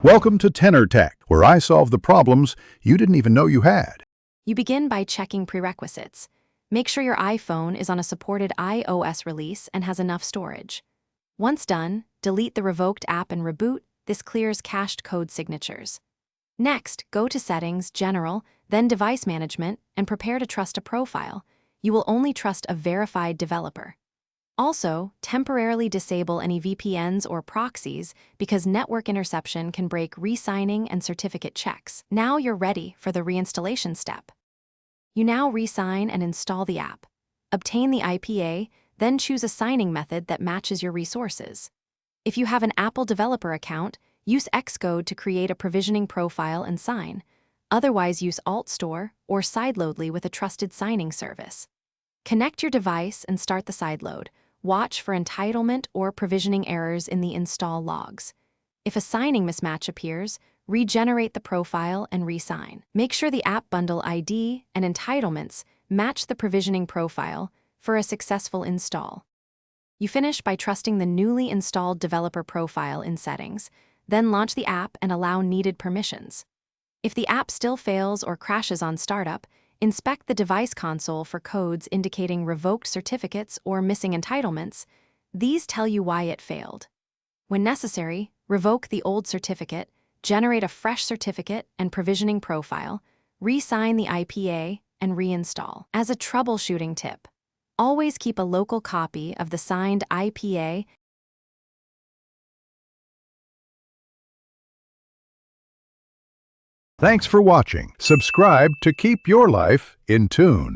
Welcome to Tenor Tech, where I solve the problems you didn't even know you had. You begin by checking prerequisites. Make sure your iPhone is on a supported iOS release and has enough storage. Once done, delete the revoked app and reboot. This clears cached code signatures. Next, go to Settings, General, then Device Management, and prepare to trust a profile. You will only trust a verified developer. Also, temporarily disable any VPNs or proxies because network interception can break re-signing and certificate checks. Now you're ready for the reinstallation step. You now re-sign and install the app. Obtain the IPA, then choose a signing method that matches your resources. If you have an Apple developer account, use Xcode to create a provisioning profile and sign. Otherwise, use AltStore or Sideloadly with a trusted signing service. Connect your device and start the sideload. Watch for entitlement or provisioning errors in the install logs. If a signing mismatch appears, regenerate the profile and re-sign. Make sure the app bundle ID and entitlements match the provisioning profile for a successful install. You finish by trusting the newly installed developer profile in Settings, then launch the app and allow needed permissions. If the app still fails or crashes on startup, inspect the device console for codes indicating revoked certificates or missing entitlements. These tell you why it failed. When necessary, revoke the old certificate, generate a fresh certificate and provisioning profile, re-sign the IPA, and reinstall. As a troubleshooting tip, always keep a local copy of the signed IPA. Thanks for watching. Subscribe to keep your life in tune.